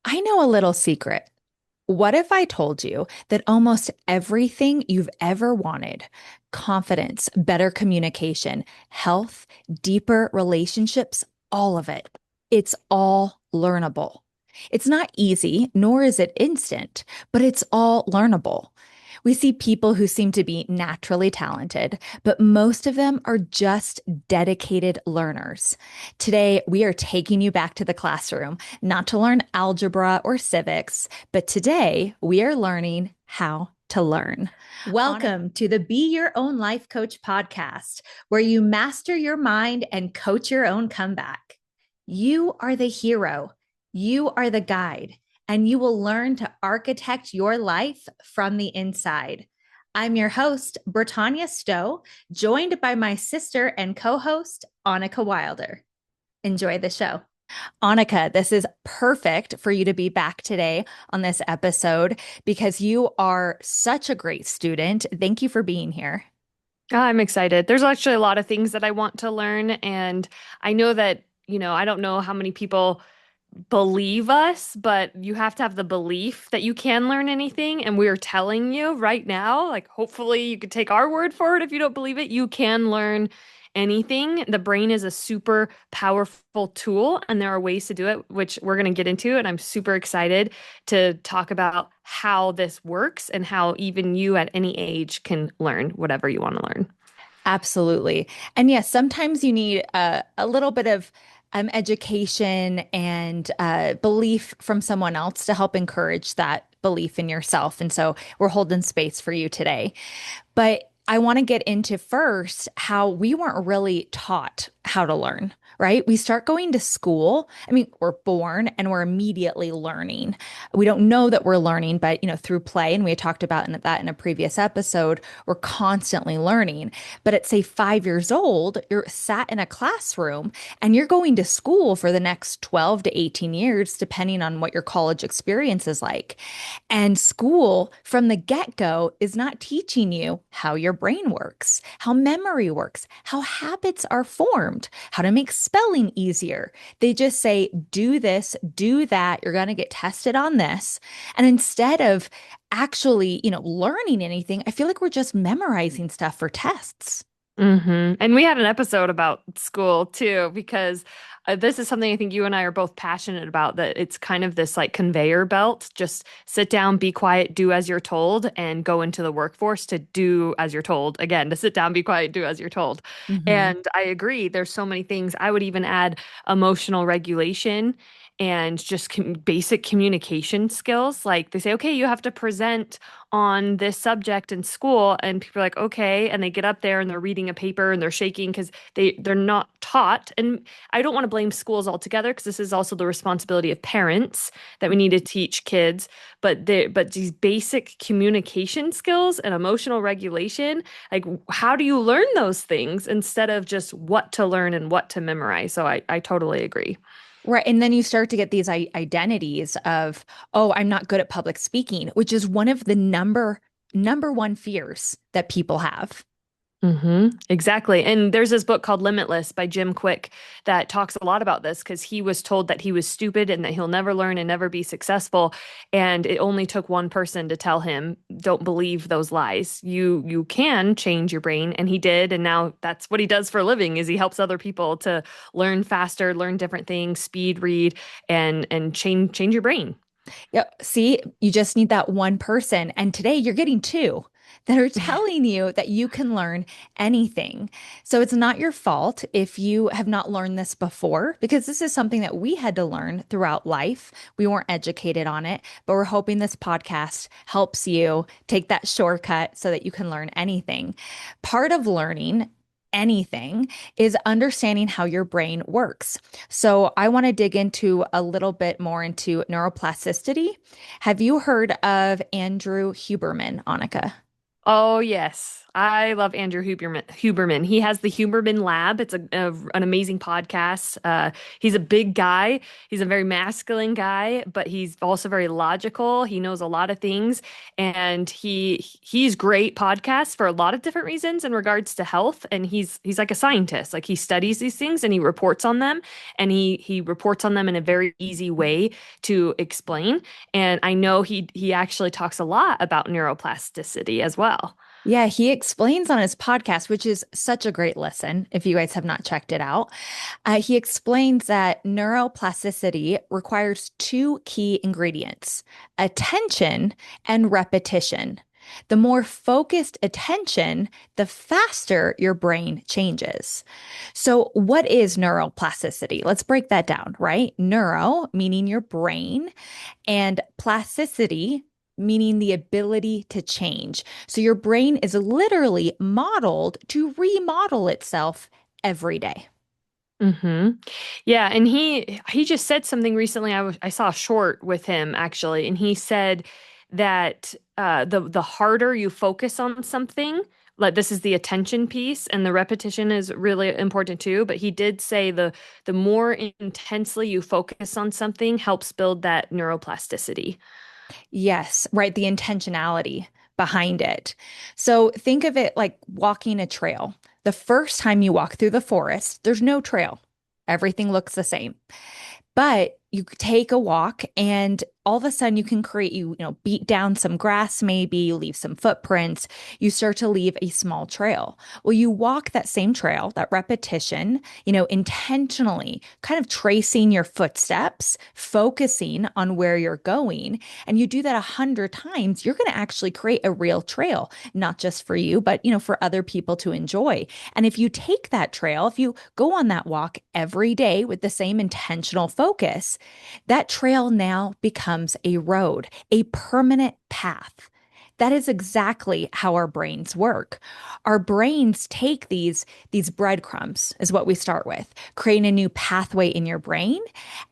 I know a little secret. What if I told you that almost everything you've ever wanted, confidence, better communication, health, deeper relationships, all of it, it's all learnable. It's not easy, nor is it instant, but it's all learnable. We see people who seem to be naturally talented, but most of them are just dedicated learners. Today, we are taking you back to the classroom, not to learn algebra or civics, but today we are learning how to learn. Welcome to the Be Your Own Life Coach podcast, where you master your mind and coach your own comeback. You are the hero, you are the guide, and you will learn to architect your life from the inside. I'm your host, Britannia Stowe, joined by my sister and co-host, Annika Wilder. Enjoy the show. Annika, this is perfect for you to be back today on this episode because you are such a great student. Thank you for being here. I'm excited. There's actually a lot of things that I want to learn. And I know that, I don't know how many people believe us, but you have to have the belief that you can learn anything. And we're telling you right now, like, hopefully you could take our word for it if you don't believe it. You can learn anything. The brain is a super powerful tool, and there are ways to do it, which we're going to get into. And I'm super excited to talk about how this works and how even you at any age can learn whatever you want to learn. Absolutely. And yes, sometimes you need a little bit of education and belief from someone else to help encourage that belief in yourself. And so we're holding space for you today. But I want to get into first how we weren't really taught how to learn, right? We start going to school. I mean, we're born and we're immediately learning. We don't know that we're learning, but through play, and we had talked about that in a previous episode, we're constantly learning. But at say 5 years old, you're sat in a classroom and you're going to school for the next 12 to 18 years, depending on what your college experience is like. And school from the get-go is not teaching you how your brain works, how memory works, how habits are formed, how to make spelling easier. They just say, do this, do that. You're going to get tested on this. And instead of actually, learning anything, I feel like we're just memorizing stuff for tests. And we had an episode about school too, because this is something I think you and I are both passionate about, that it's kind of this like conveyor belt. Just sit down, be quiet, do as you're told, and go into the workforce to do as you're told. Again, to sit down, be quiet, do as you're told. Mhm. And I agree, there's so many things. I would even add emotional regulation and just basic communication skills. Like they say, okay, you have to present on this subject in school, and people are like, okay, and they get up there and they're reading a paper and they're shaking because they're not taught. And I don't want to blame schools altogether, because this is also the responsibility of parents, that we need to teach kids. But these basic communication skills and emotional regulation, like, how do you learn those things instead of just what to learn and what to memorize? So I totally agree. Right. And then you start to get these identities of, oh, I'm not good at public speaking, which is one of the number one fears that people have. Exactly. And there's this book called Limitless by Jim Quick that talks a lot about this, because he was told that he was stupid and that he'll never learn and never be successful. And it only took one person to tell him, don't believe those lies. You can change your brain. And he did. And now that's what he does for a living, is he helps other people to learn faster, learn different things, speed read, and change your brain. Yep. See, you just need that one person. And today you're getting two that are telling you that you can learn anything. So it's not your fault if you have not learned this before, because this is something that we had to learn throughout life. We weren't educated on it, but we're hoping this podcast helps you take that shortcut so that you can learn anything. Part of learning anything is understanding how your brain works. So I want to dig into a little bit more into neuroplasticity. Have you heard of Andrew Huberman, Annika? Oh, yes. I love Andrew Huberman. He has the Huberman Lab. It's an amazing podcast. He's a big guy. He's a very masculine guy, but he's also very logical. He knows a lot of things, and he's great podcast for a lot of different reasons in regards to health. And he's like a scientist. Like he studies these things and he reports on them, and he reports on them in a very easy way to explain. And I know he actually talks a lot about neuroplasticity as well. Yeah, he explains on his podcast, which is such a great listen if you guys have not checked it out. He explains that neuroplasticity requires two key ingredients: attention and repetition. The more focused attention, the faster your brain changes. So, what is neuroplasticity? Let's break that down, right? Neuro, meaning your brain, and plasticity, meaning the ability to change. So your brain is literally modeled to remodel itself every day. Hmm. Yeah, and he just said something recently. I saw a short with him actually, and he said that the harder you focus on something, like this is the attention piece, and the repetition is really important too. But he did say the more intensely you focus on something helps build that neuroplasticity. Yes, right. The intentionality behind it. So think of it like walking a trail. The first time you walk through the forest, there's no trail. Everything looks the same. But you take a walk and all of a sudden you can create, beat down some grass, maybe you leave some footprints, you start to leave a small trail. Well, you walk that same trail, that repetition, intentionally kind of tracing your footsteps, focusing on where you're going. And you do that 100 times, you're going to actually create a real trail, not just for you, but, for other people to enjoy. And if you take that trail, if you go on that walk every day with the same intentional focus, that trail now becomes a road, a permanent path. That is exactly how our brains work. Our brains take these breadcrumbs, is what we start with, creating a new pathway in your brain.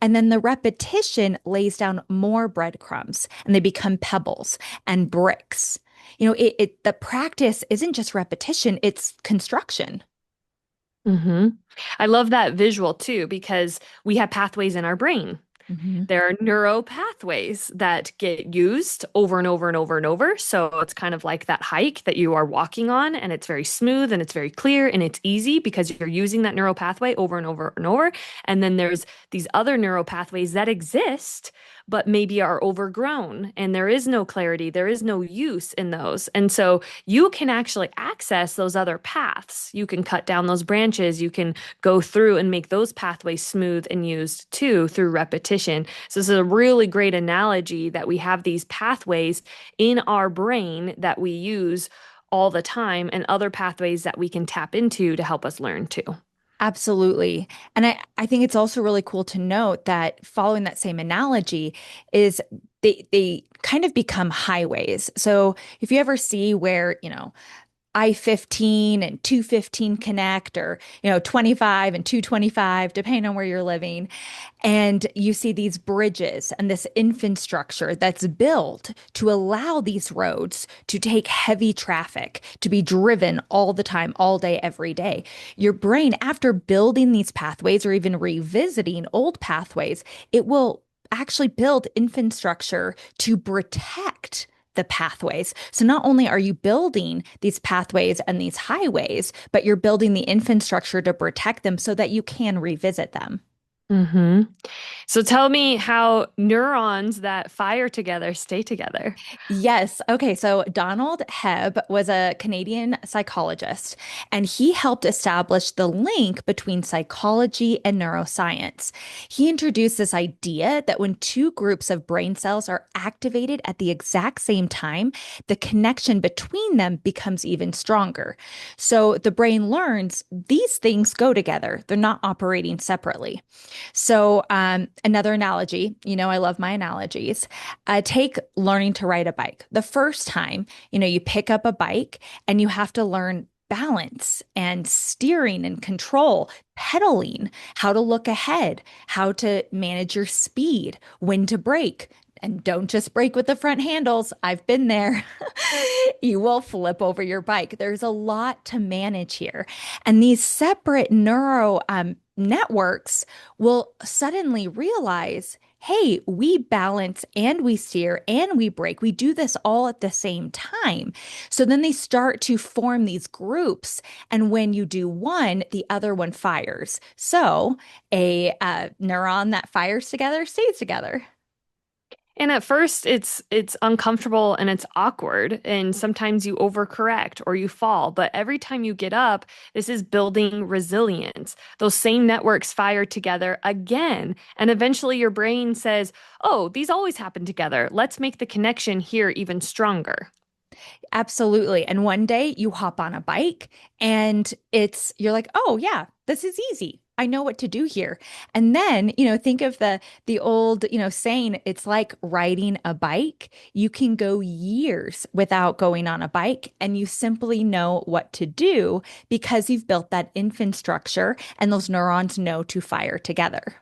And then the repetition lays down more breadcrumbs and they become pebbles and bricks. The practice isn't just repetition, it's construction. Hmm. I love that visual too, because we have pathways in our brain. Mhm. There are neuro pathways that get used over and over and over and over. So it's kind of like that hike that you are walking on, and it's very smooth and it's very clear and it's easy because you're using that neural pathway over and over and over. And then there's these other neural pathways that exist, but maybe are overgrown and there is no clarity, there is no use in those. And so you can actually access those other paths. You can cut down those branches, you can go through and make those pathways smooth and used too through repetition. So this is a really great analogy that we have these pathways in our brain that we use all the time and other pathways that we can tap into to help us learn too. Absolutely. And I think it's also really cool to note that following that same analogy is they kind of become highways. So if you ever see where, I-15 and 215 connect, or 25 and 225, depending on where you're living, and you see these bridges and this infrastructure that's built to allow these roads to take heavy traffic, to be driven all the time, all day, every day. Your brain, after building these pathways or even revisiting old pathways, it will actually build infrastructure to protect the pathways. So not only are you building these pathways and these highways, but you're building the infrastructure to protect them so that you can revisit them. Hmm. So tell me how neurons that fire together stay together. Yes. Okay. So Donald Hebb was a Canadian psychologist, and he helped establish the link between psychology and neuroscience. He introduced this idea that when two groups of brain cells are activated at the exact same time, the connection between them becomes even stronger. So the brain learns these things go together, they're not operating separately. So, another analogy, I love my analogies. Take learning to ride a bike. The first time, you pick up a bike and you have to learn balance and steering and control, pedaling, how to look ahead, how to manage your speed, when to brake. And don't just brake with the front handles. I've been there. You will flip over your bike. There's a lot to manage here. And these separate neuro networks will suddenly realize, hey, we balance and we steer and we brake. We do this all at the same time. So then they start to form these groups. And when you do one, the other one fires. So a neuron that fires together stays together. And at first it's uncomfortable and it's awkward and sometimes you overcorrect or you fall, but every time you get up, this is building resilience. Those same networks fire together again, and eventually your brain says, "Oh, these always happen together. Let's make the connection here even stronger." Absolutely. And one day you hop on a bike and you're like, oh yeah, this is easy. I know what to do here. And then, think of the old, saying, it's like riding a bike. You can go years without going on a bike and you simply know what to do because you've built that infrastructure and those neurons know to fire together.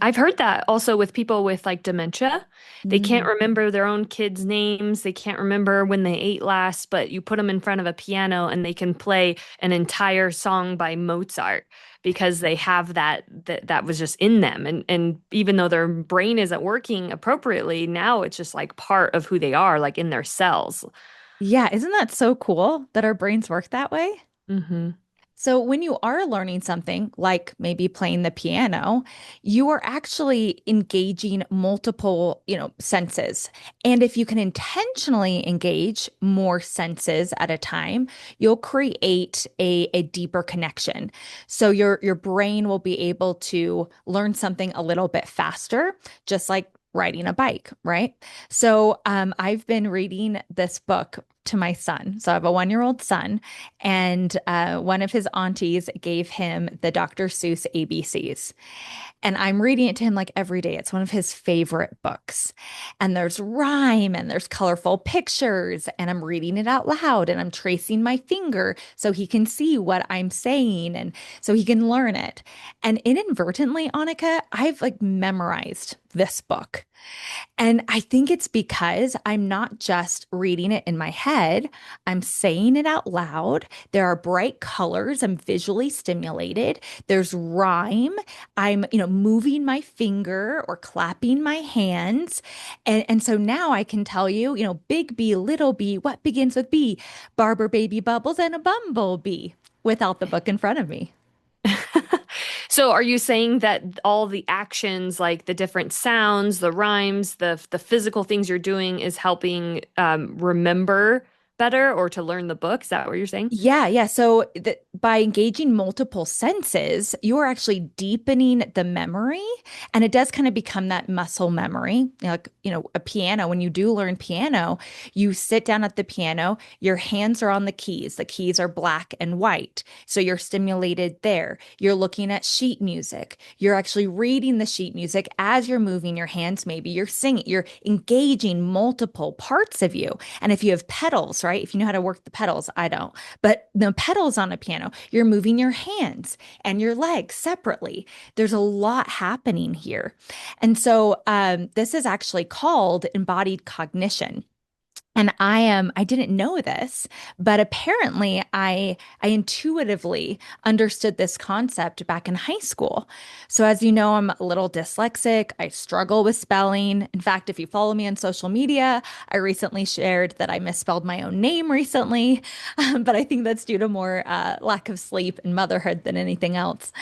I've heard that also with people with like dementia. They can't Mm. remember their own kids' names. They can't remember when they ate last, but you put them in front of a piano and they can play an entire song by Mozart because they have that was just in them. And even though their brain isn't working appropriately, now it's just like part of who they are, like in their cells. Yeah, isn't that so cool that our brains work that way? Hmm. So when you are learning something like maybe playing the piano, you are actually engaging multiple, senses. And if you can intentionally engage more senses at a time, you'll create a deeper connection. So your brain will be able to learn something a little bit faster, just like riding a bike, right? So I've been reading this book to my son. So I have a 1-year-old son, and one of his aunties gave him the Dr. Seuss ABCs. And I'm reading it to him like every day. It's one of his favorite books. And there's rhyme and there's colorful pictures, and I'm reading it out loud and I'm tracing my finger so he can see what I'm saying and so he can learn it. And inadvertently, Annika, I've like memorized this book. And I think it's because I'm not just reading it in my head, I'm saying it out loud. There are bright colors, I'm visually stimulated. There's rhyme. I'm, moving my finger or clapping my hands. And so now I can tell you, big B, little b, what begins with B? Barber, baby, bubbles, and a bumblebee without the book in front of me. So are you saying that all the actions, like the different sounds, the rhymes, the physical things you're doing is helping remember better or to learn the book? Is that what you're saying? Yeah, yeah. So by engaging multiple senses, you are actually deepening the memory, and it does kind of become that muscle memory. Like, a piano, when you do learn piano, you sit down at the piano, your hands are on the keys. The keys are black and white. So you're stimulated there. You're looking at sheet music. You're actually reading the sheet music as you're moving your hands. Maybe you're singing, you're engaging multiple parts of you. And if you have pedals, right? If you know how to work the pedals, I don't. But the pedals on a piano, you're moving your hands and your legs separately. There's a lot happening here. And so this is actually called embodied cognition. And I didn't know this, but apparently I intuitively understood this concept back in high school. So as you know, I'm a little dyslexic. I struggle with spelling. In fact, if you follow me on social media, I recently shared that I misspelled my own name recently, but I think that's due to more lack of sleep and motherhood than anything else.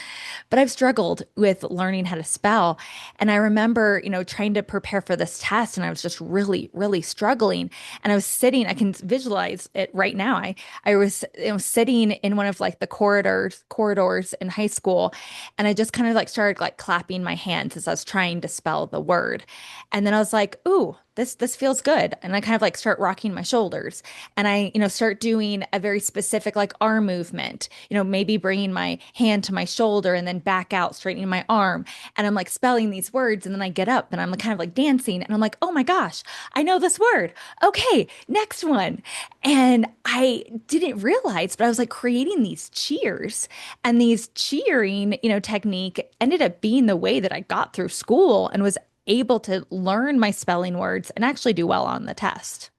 But I've struggled with learning how to spell. And I remember, trying to prepare for this test, and I was just really, really struggling. And I was sitting, I can visualize it right now. I was, sitting in one of like the corridors in high school, and I just kind of like started like clapping my hands as I was trying to spell the word. And then I was like, ooh, this feels good. And I kind of like start rocking my shoulders, and I, start doing a very specific like arm movement, maybe bringing my hand to my shoulder and then back out, straightening my arm. And I'm like spelling these words. And then I get up and I'm kind of like dancing, and I'm like, oh my gosh, I know this word. Okay, next one. And I didn't realize, but I was like creating these cheers, and these cheering, technique ended up being the way that I got through school and was able to learn my spelling words and actually do well on the test.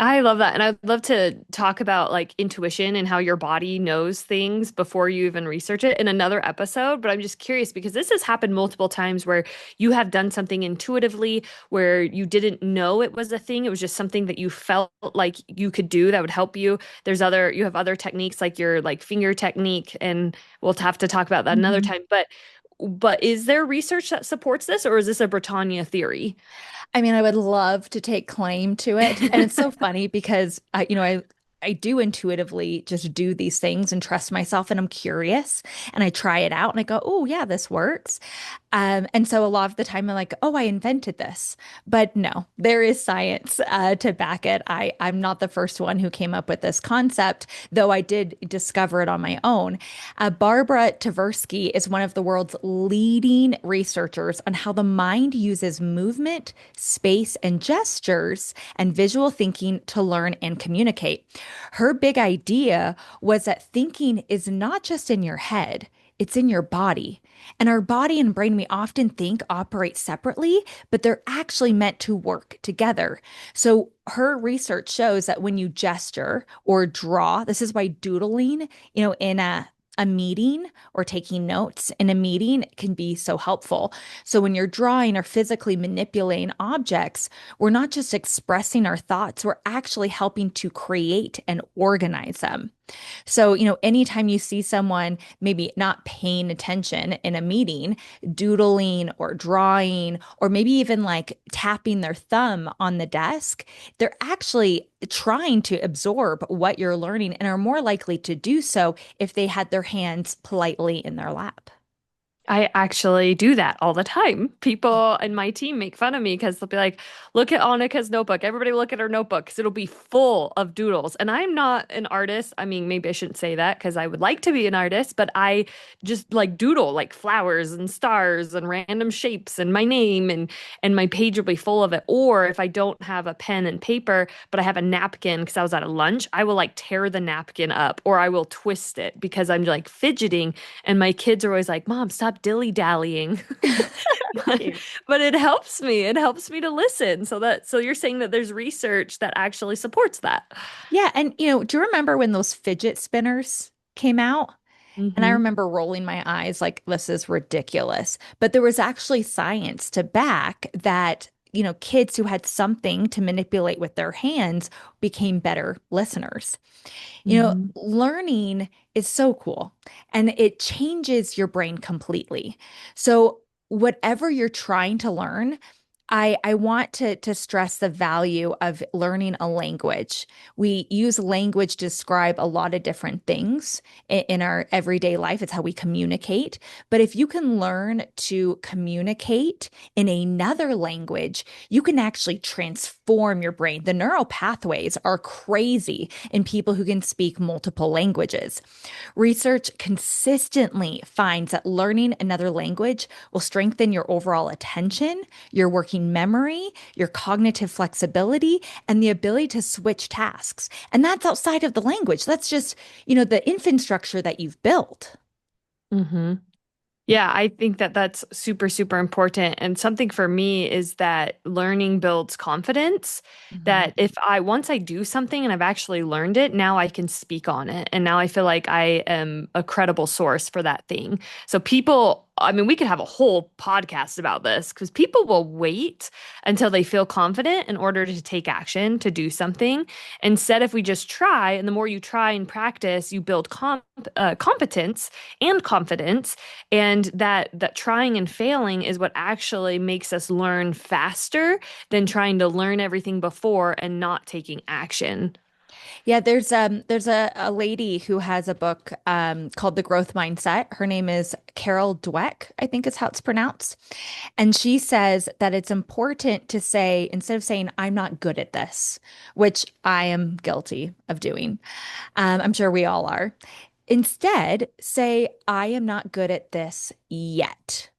I love that. And I'd love to talk about like intuition and how your body knows things before you even research it in another episode. But I'm just curious because this has happened multiple times where you have done something intuitively where you didn't know it was a thing. It was just something that you felt like you could do that would help you. You have other techniques like your like finger technique, and we'll have to talk about that another Mhm. time. But is there research that supports this, or is this a Britannia theory? I mean, I would love to take claim to it. And it's so funny because I do intuitively just do these things and trust myself and I'm curious and I try it out and I go, oh yeah, this works. And so a lot of the time I'm like, oh, I invented this. But no, there is science to back it. I'm not the first one who came up with this concept, though I did discover it on my own. Barbara Tversky is one of the world's leading researchers on how the mind uses movement, space, and gestures and visual thinking to learn and communicate. Her big idea was that thinking is not just in your head, it's in your body. And our body and brain, we often think operate separately, but they're actually meant to work together. So her research shows that when you gesture or draw, this is why doodling, in a meeting or taking notes in a meeting can be so helpful. So when you're drawing or physically manipulating objects, we're not just expressing our thoughts, we're actually helping to create and organize them. So, anytime you see someone maybe not paying attention in a meeting, doodling or drawing, or maybe even like tapping their thumb on the desk, they're actually trying to absorb what you're learning and are more likely to do so if they had their hands politely in their lap. I actually do that all the time. People in my team make fun of me because they'll be like, look at Annika's notebook. Everybody look at her notebook because it'll be full of doodles. And I'm not an artist. I mean, maybe I shouldn't say that because I would like to be an artist, but I just like doodle like flowers and stars and random shapes and my name and my page will be full of it. Or if I don't have a pen and paper, but I have a napkin because I was at a lunch, I will like tear the napkin up or I will twist it because I'm like fidgeting and my kids are always like, Mom, stop dilly-dallying. But, Cute. but it helps me. It helps me to listen. So you're saying that there's research that actually supports that. Yeah. And, do you remember when those fidget spinners came out? And I Hmm. remember rolling my eyes like, this is ridiculous. But there was actually science to back that, kids who had something to manipulate with their hands became better listeners. Hmm. Learning is so cool and it changes your brain completely. So, whatever you're trying to learn, I want to stress the value of learning a language. We use language to describe a lot of different things in our everyday life. It's how we communicate. But if you can learn to communicate in another language, you can actually transform your brain. The neural pathways are crazy in people who can speak multiple languages. Research consistently finds that learning another language will strengthen your overall attention, your working memory, your cognitive flexibility, and the ability to switch tasks. And that's outside of the language. That's just, the infrastructure that you've built. Hmm. Yeah, I think that that's super, super important. And something for me is that learning builds confidence. Mhm. That if I, once I do something and I've actually learned it, now I can speak on it. And now I feel like I am a credible source for that thing. So people, I mean, we could have a whole podcast about this because people will wait until they feel confident in order to take action to do something. Instead, if we just try, and the more you try and practice, you build competence and confidence and that trying and failing is what actually makes us learn faster than trying to learn everything before and not taking action. Yeah, there's a lady who has a book called The Growth Mindset. Her name is Carol Dweck, I think is how it's pronounced. And she says that it's important to say, instead of saying, I'm not good at this, which I am guilty of doing, I'm sure we all are. Instead, say, I am not good at this yet,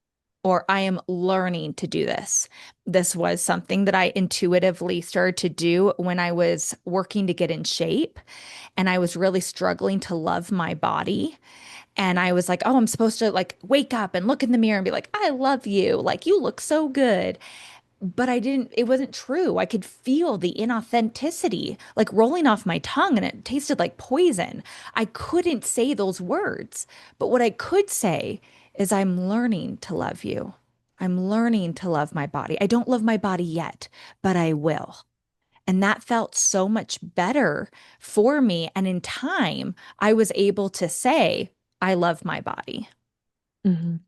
or I am learning to do this. This was something that I intuitively started to do when I was working to get in shape, and I was really struggling to love my body. And I was like, oh, I'm supposed to like wake up and look in the mirror and be like, I love you. Like, you look so good. But I didn't, it wasn't true. I could feel the inauthenticity like rolling off my tongue and it tasted like poison. I couldn't say those words. But what I could say is, I'm learning to love you. I'm learning to love my body. I don't love my body yet, but I will. And that felt so much better for me. And in time, I was able to say, I love my body. Mhm.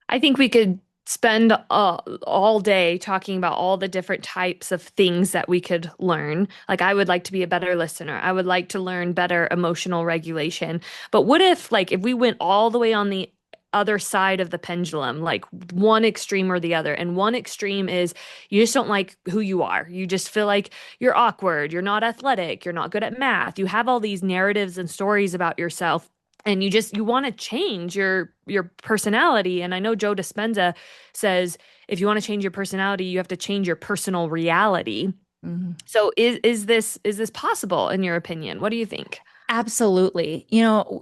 I think we could spend all day talking about all the different types of things that we could learn. Like, I would like to be a better listener. I would like to learn better emotional regulation. But what if, like, if we went all the way on the other side of the pendulum, like one extreme or the other? And one extreme is you just don't like who you are. You just feel like you're awkward, you're not athletic, you're not good at math. You have all these narratives and stories about yourself and you want to change your personality. And I know Joe Dispenza says if you want to change your personality, you have to change your personal reality. Mhm. So is this possible in your opinion? What do you think? Absolutely.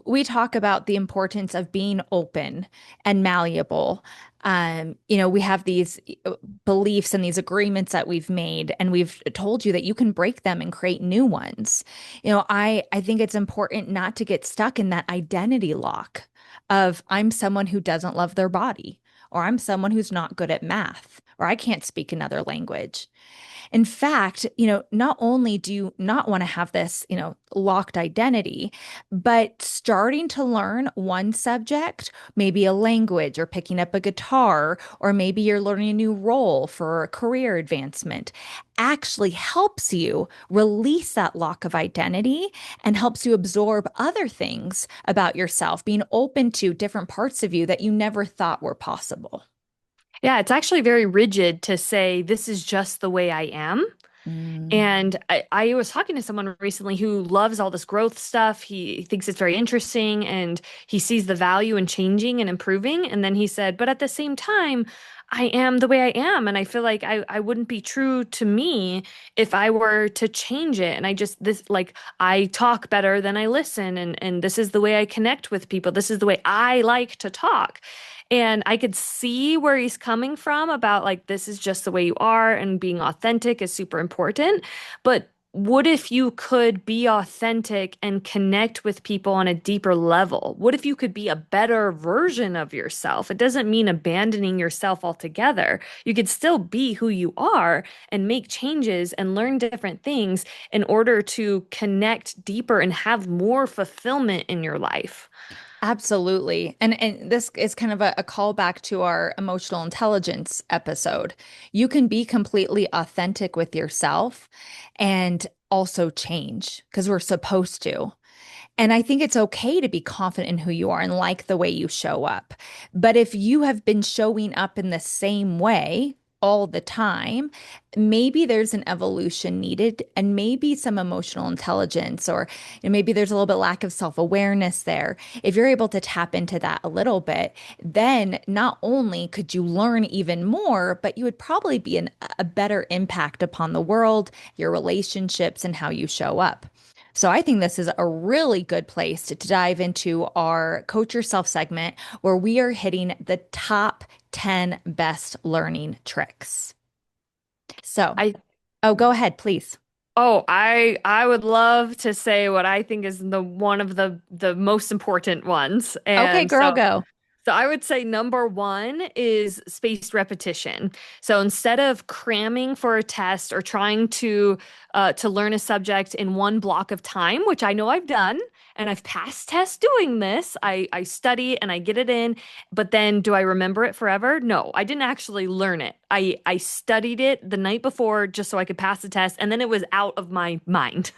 We talk about the importance of being open and malleable. We have these beliefs and these agreements that we've made, and we've told you that you can break them and create new ones. I think it's important not to get stuck in that identity lock of I'm someone who doesn't love their body, or I'm someone who's not good at math, or I can't speak another language. In fact, not only do you not want to have this, locked identity, but starting to learn one subject, maybe a language or picking up a guitar, or maybe you're learning a new role for a career advancement, actually helps you release that lock of identity and helps you absorb other things about yourself, being open to different parts of you that you never thought were possible. Yeah, it's actually very rigid to say this is just the way I am. Mm. And I was talking to someone recently who loves all this growth stuff. He thinks it's very interesting and he sees the value in changing and improving. And then he said, but at the same time, I am the way I am. And I feel like I wouldn't be true to me if I were to change it. And I talk better than I listen. And this is the way I connect with people. This is the way I like to talk. And I could see where he's coming from about like, this is just the way you are, and being authentic is super important. But what if you could be authentic and connect with people on a deeper level? What if you could be a better version of yourself? It doesn't mean abandoning yourself altogether. You could still be who you are and make changes and learn different things in order to connect deeper and have more fulfillment in your life. Absolutely. And this is kind of a callback to our emotional intelligence episode. You can be completely authentic with yourself and also change because we're supposed to. And I think it's okay to be confident in who you are and like the way you show up. But if you have been showing up in the same way all the time, maybe there's an evolution needed and maybe some emotional intelligence, or maybe there's a little bit lack of self-awareness there. If you're able to tap into that a little bit, then not only could you learn even more, but you would probably be a better impact upon the world, your relationships, and how you show up. So I think this is a really good place to dive into our Coach Yourself segment where we are hitting the top 10 best learning tricks. So, I oh, go ahead, please. I would love to say what I think is the one of the most important ones. Okay, And girl, so go. so I would say number one is spaced repetition. So instead of cramming for a test or trying to learn a subject in one block of time, which I know I've done, and I've passed tests doing this, I study and I get it in, but then do I remember it forever? No, I didn't actually learn it. I studied it the night before just so I could pass the test, and then it was out of my mind.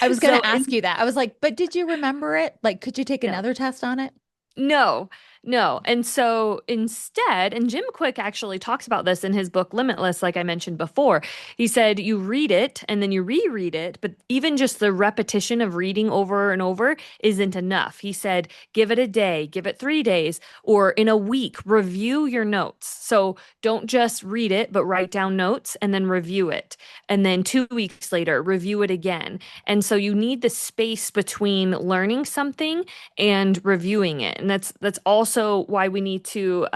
I was going So to ask you that. I was like, but did you remember it? Like, could you take no. another test on it? No, No. And so instead, and Jim Quick actually talks about this in his book Limitless, like I mentioned before. He said you read it and then you reread it, but even just the repetition of reading over and over isn't enough. He said, give it a day, give it 3 days, or in a week, review your notes. So don't just read it, but write down notes and then review it. And then 2 weeks later, review it again. And so you need the space between learning something and reviewing it. And that's also why we need to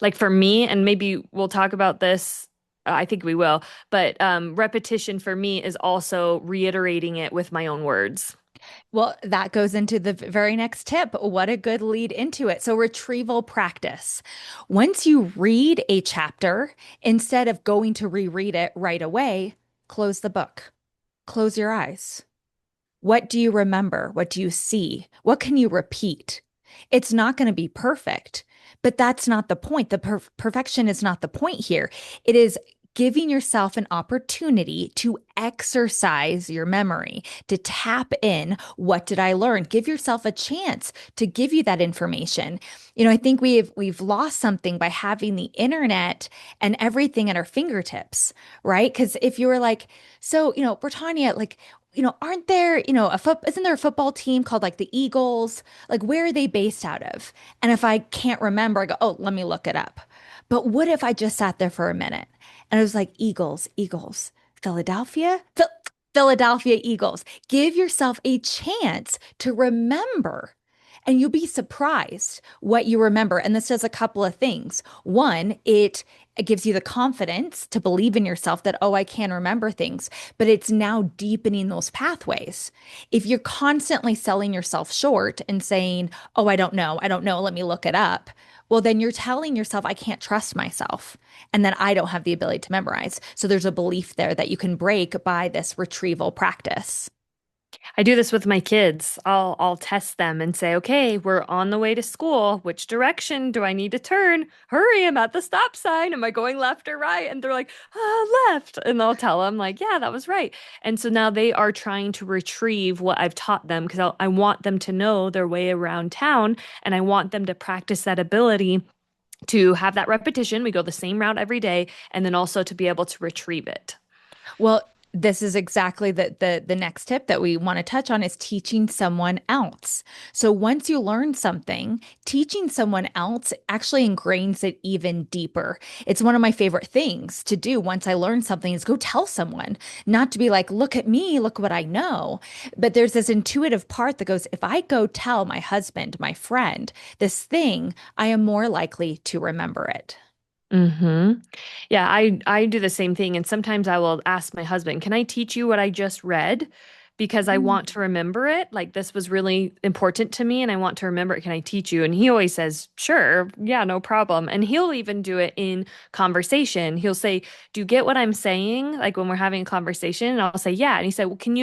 like for me, and maybe we'll talk about this, I think we will, but repetition for me is also reiterating it with my own words. Well, that goes into the very next tip. What a good lead into it. So, retrieval practice. Once you read a chapter, instead of going to reread it right away, close the book, close your eyes. What do you remember? What do you see? What can you repeat? It's not going to be perfect, but that's not the point. The perfection is not the point here. It is giving yourself an opportunity to exercise your memory, to tap in. What did I learn? Give yourself a chance to give you that information. I think we've lost something by having the internet and everything at our fingertips, right? Because if you were like, so, Britannia, like, aren't there, isn't there a football team called like the Eagles? Like, where are they based out of? And if I can't remember, I go, oh, let me look it up. But what if I just sat there for a minute and I was like, Eagles, Eagles, Philadelphia, Philadelphia Eagles. Give yourself a chance to remember. And you'll be surprised what you remember. And this does a couple of things. One, it gives you the confidence to believe in yourself that, oh, I can remember things, but it's now deepening those pathways. If you're constantly selling yourself short and saying, oh, I don't know, let me look it up. Well, then you're telling yourself, I can't trust myself and that I don't have the ability to memorize. So there's a belief there that you can break by this retrieval practice. I do this with my kids. I'll test them and say, "Okay, we're on the way to school. Which direction do I need to turn? Hurry, I'm at the stop sign. Am I going left or right?" And they're like, left." And I'll tell them like, "Yeah, that was right." And so now they are trying to retrieve what I've taught them because I want them to know their way around town and I want them to practice that ability to have that repetition. We go the same route every day and then also to be able to retrieve it. Well, this is exactly the next tip that we want to touch on is teaching someone else. So once you learn something, teaching someone else actually ingrains it even deeper. It's one of my favorite things to do once I learn something is go tell someone, not to be like, look at me, look what I know. But there's this intuitive part that goes, if I go tell my husband, my friend, this thing, I am more likely to remember it. Hmm. Yeah, I do the same thing, and sometimes I will ask my husband, "Can I teach you what I just read? Because I want to remember it. Like this was really important to me, and I want to remember it. Can I teach you?" And he always says, "Sure, yeah, no problem." And he'll even do it in conversation. He'll say, "Do you get what I'm saying?" Like when we're having a conversation, and I'll say, "Yeah." And he said, "Well, can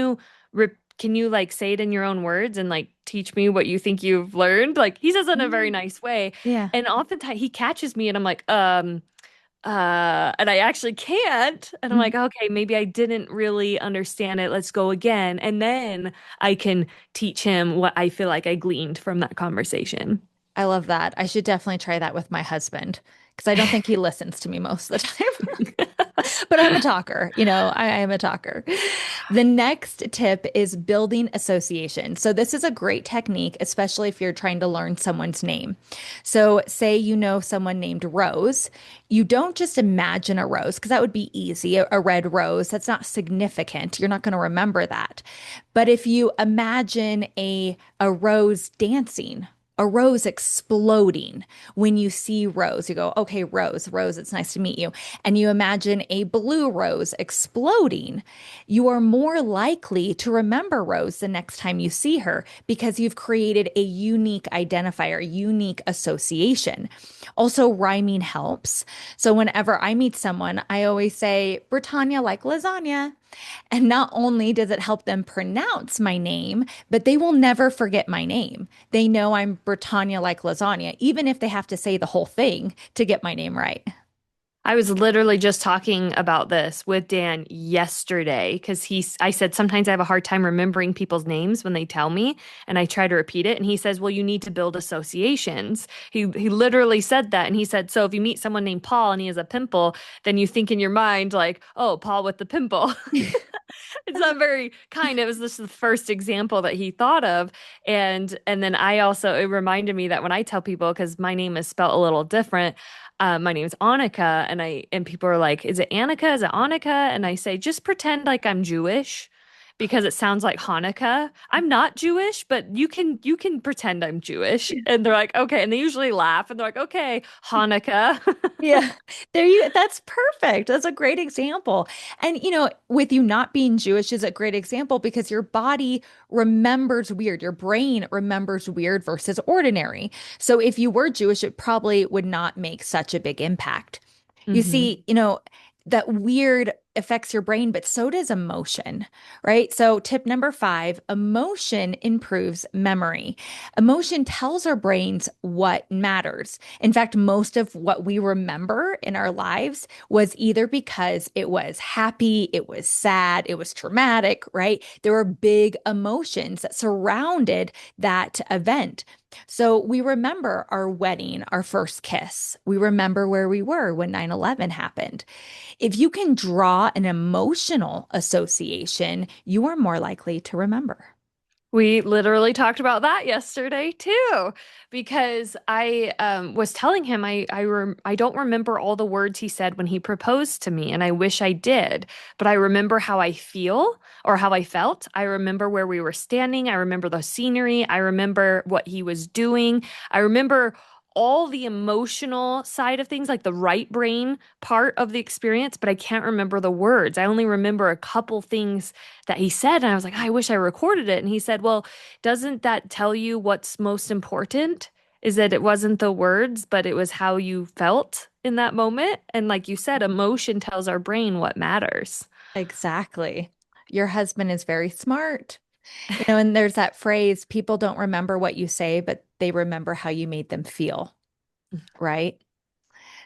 you like say it in your own words and like teach me what you think you've learned?" Like he says it in a very Mm. nice way. Yeah. And oftentimes he catches me and I'm like, and I actually can't. And I'm like, okay, maybe I didn't really understand it. Let's go again. And then I can teach him what I feel like I gleaned from that conversation. I love that. I should definitely try that with my husband because I don't think he listens to me most of the time. But I'm a talker, I am a talker. The next tip is building association. So this is a great technique, especially if you're trying to learn someone's name. So say you know someone named Rose, you don't just imagine a rose because that would be easy, a red rose. That's not significant. You're not going to remember that. But if you imagine a rose dancing, a rose exploding when you see Rose. You go, okay, Rose, Rose, it's nice to meet you. And you imagine a blue rose exploding. You are more likely to remember Rose the next time you see her because you've created a unique identifier, unique association. Also, rhyming helps. So whenever I meet someone, I always say, Britannia like lasagna. And not only does it help them pronounce my name, but they will never forget my name. They know I'm Britannia like lasagna, even if they have to say the whole thing to get my name right. I was literally just talking about this with Dan yesterday because I said sometimes I have a hard time remembering people's names when they tell me and I try to repeat it. And he says, well, you need to build associations. He literally said that. And he said, so if you meet someone named Paul and he has a pimple, then you think in your mind like, oh, Paul with the pimple. It's not very kind. It was just the first example that he thought of. And then I also it reminded me that when I tell people, because my name is spelled a little different, my name is Annika, and people are like, is it Annika? Is it Annika? And I say, just pretend like I'm Jewish because it sounds like Hanukkah. I'm not Jewish, but you can pretend I'm Jewish. And they're like, okay. And they usually laugh and they're like, okay, Hanukkah. Yeah, that's perfect. That's a great example. And with you not being Jewish is a great example because your body remembers weird. Your brain remembers weird versus ordinary. So if you were Jewish, it probably would not make such a big impact. You Hmm. see, that weird affects your brain, but so does emotion, right? So, tip number 5, emotion improves memory. Emotion tells our brains what matters. In fact, most of what we remember in our lives was either because it was happy, it was sad, it was traumatic, right? There were big emotions that surrounded that event. So we remember our wedding, our first kiss. We remember where we were when 9/11 happened. If you can draw an emotional association, you are more likely to remember. We literally talked about that yesterday too, because I was telling him I don't remember all the words he said when he proposed to me, and I wish I did, but I remember how I feel or how I felt. I remember where we were standing. I remember the scenery. I remember what he was doing. I remember all the emotional side of things, like the right brain part of the experience, but I can't remember the words. I only remember a couple things that he said. And I was like, I wish I recorded it. And he said, well, doesn't that tell you what's most important? Is that it wasn't the words, but it was how you felt in that moment. And like you said, emotion tells our brain what matters. Exactly. Your husband is very smart. And there's that phrase, people don't remember what you say, but they remember how you made them feel, right?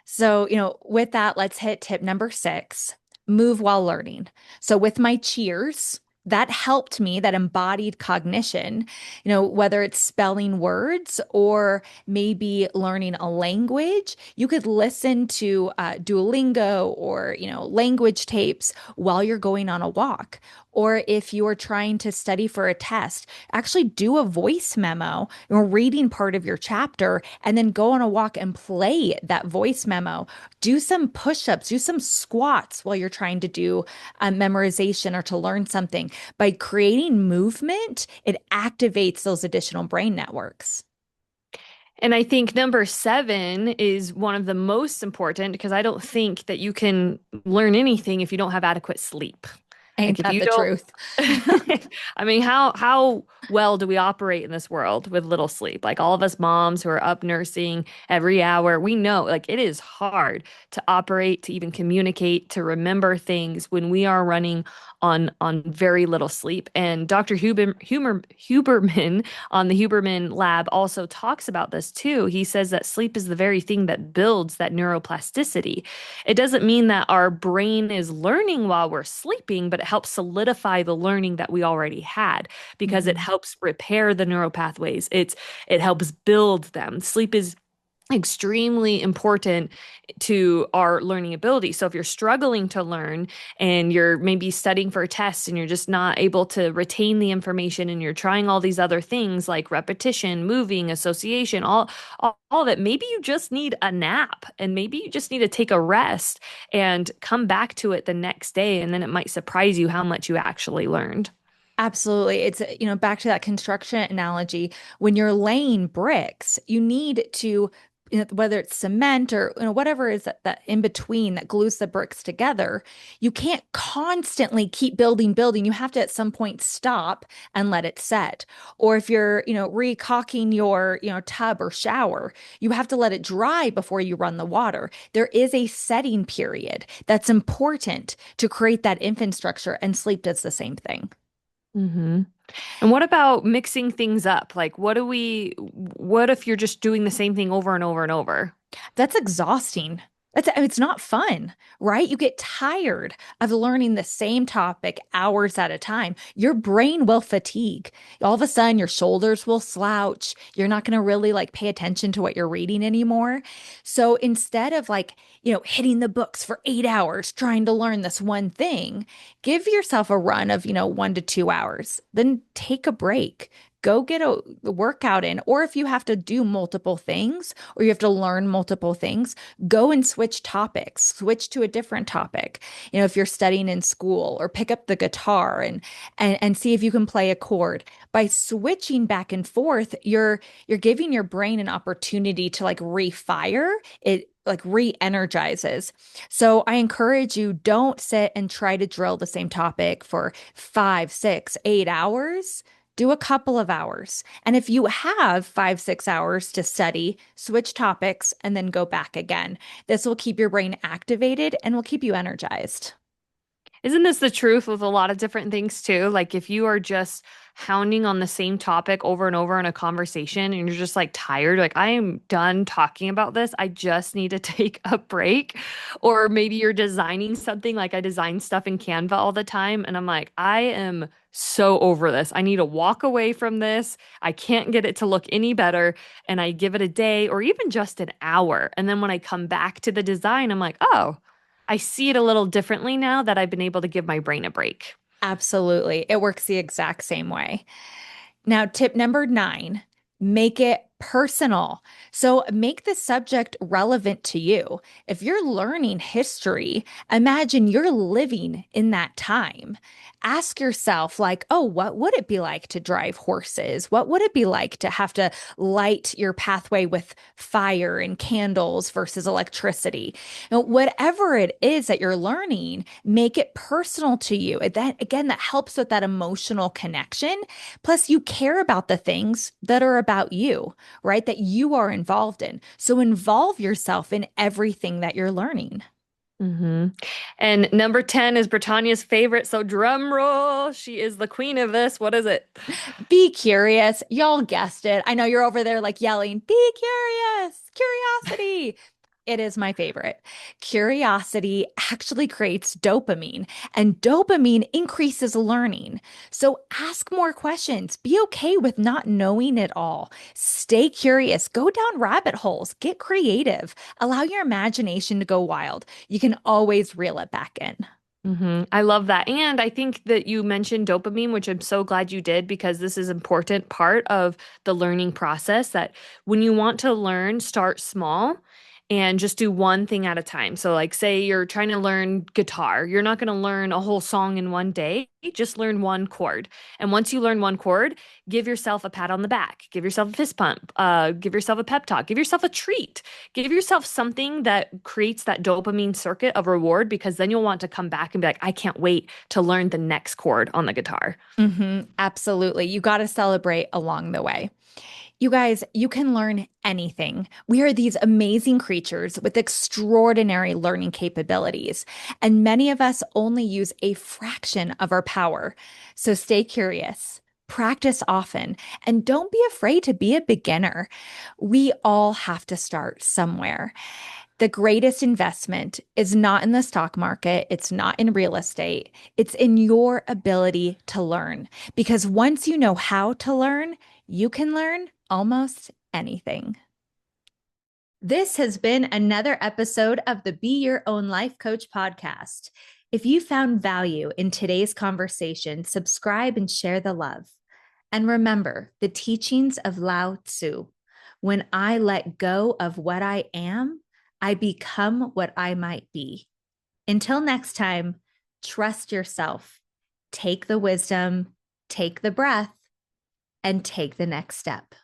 So, with that, let's hit tip number 6, move while learning. So, with my cheers, that helped me, that embodied cognition, whether it's spelling words or maybe learning a language, you could listen to Duolingo or, language tapes while you're going on a walk. Or if you're trying to study for a test, actually do a voice memo, reading part of your chapter, and then go on a walk and play that voice memo. Do some push ups, do some squats while you're trying to do memorization or to learn something. By creating movement, it activates those additional brain networks. And I think number 7 is one of the most important because I don't think that you can learn anything if you don't have adequate sleep. Like Ain't if that you the don't, truth? I mean, how well do we operate in this world with little sleep? Like all of us moms who are up nursing every hour, we know like it is hard to operate, to even communicate, to remember things when we are running on very little sleep. And Dr. Huberman on the Huberman lab also talks about this too. He says that sleep is the very thing that builds that neuroplasticity. It doesn't mean that our brain is learning while we're sleeping, but it helps solidify the learning that we already had because it Mhm. helps repair the neural pathways. It helps build them. Sleep is extremely important to our learning ability. So if you're struggling to learn and you're maybe studying for a test and you're just not able to retain the information and you're trying all these other things like repetition, moving, association, all of it, maybe you just need a nap and maybe you just need to take a rest and come back to it the next day and then it might surprise you how much you actually learned. Absolutely. It's, back to that construction analogy. When you're laying bricks, you need to, whether it's cement or, whatever is that in between that glues the bricks together, you can't constantly keep building, building. You have to at some point stop and let it set. Or if you're, recocking your, tub or shower, you have to let it dry before you run the water. There is a setting period that's important to create that infrastructure, and sleep does the same thing. Hmm. And what about mixing things up? Like, what if you're just doing the same thing over and over and over? That's exhausting. It's not fun, right? You get tired of learning the same topic hours at a time. Your brain will fatigue. All of a sudden, your shoulders will slouch. You're not going to really like pay attention to what you're reading anymore. So instead of like, hitting the books for 8 hours trying to learn this one thing, give yourself a run of, 1 to 2 hours. Then take a break. Go get a workout in. Or if you have to do multiple things or you have to learn multiple things, go and switch topics, switch to a different topic. If you're studying in school, or pick up the guitar and see if you can play a chord. By switching back and forth, you're giving your brain an opportunity to like refire. It like re-energizes. So I encourage you, don't sit and try to drill the same topic for 5, 6, 8 hours. Do a couple of hours. And if you have 5, 6 hours to study, switch topics and then go back again. This will keep your brain activated and will keep you energized. Isn't this the truth with a lot of different things too? Like if you are just hounding on the same topic over and over in a conversation and you're just like tired, like I am done talking about this. I just need to take a break. Or maybe you're designing something like I design stuff in Canva all the time and I'm like, I am so over this. I need to walk away from this. I can't get it to look any better. And I give it a day or even just an hour. And then when I come back to the design, I'm like, oh, I see it a little differently now that I've been able to give my brain a break. Absolutely. It works the exact same way. Now, tip number 9, make it personal. So make the subject relevant to you. If you're learning history, imagine you're living in that time. Ask yourself, like, oh, what would it be like to drive horses? What would it be like to have to light your pathway with fire and candles versus electricity? Whatever it is that you're learning, make it personal to you. And that, again, that helps with that emotional connection. Plus, you care about the things that are about you, right? That you are involved in. So involve yourself in everything that you're learning. hmm And number 10 is Britannia's favorite. So drum roll. She is the queen of this. What is it? Be curious. Y'all guessed it. I know you're over there like yelling, be curious, curiosity. It is my favorite. Curiosity actually creates dopamine, and dopamine increases learning. So ask more questions. Be okay with not knowing it all. Stay curious. Go down rabbit holes. Get creative. Allow your imagination to go wild. You can always reel it back in. I love that. And I think that you mentioned dopamine, which I'm so glad you did because this is an important part of the learning process that when you want to learn, start small and just do one thing at a time. So like say you're trying to learn guitar, you're not going to learn a whole song in one day. Just learn one chord. And once you learn one chord, give yourself a pat on the back, give yourself a fist pump, give yourself a pep talk, give yourself a treat. Give yourself something that creates that dopamine circuit of reward because then you'll want to come back and be like, I can't wait to learn the next chord on the guitar. Absolutely. You got to celebrate along the way. You guys, you can learn anything. We are these amazing creatures with extraordinary learning capabilities, and many of us only use a fraction of our power. So stay curious, practice often, and don't be afraid to be a beginner. We all have to start somewhere. The greatest investment is not in the stock market, it's not in real estate, it's in your ability to learn. Because once you know how to learn, you can learn almost anything. This has been another episode of the Be Your Own Life Coach podcast. If you found value in today's conversation, subscribe and share the love. And remember the teachings of Lao Tzu. When I let go of what I am, I become what I might be. Until next time, trust yourself, take the wisdom, take the breath, and take the next step.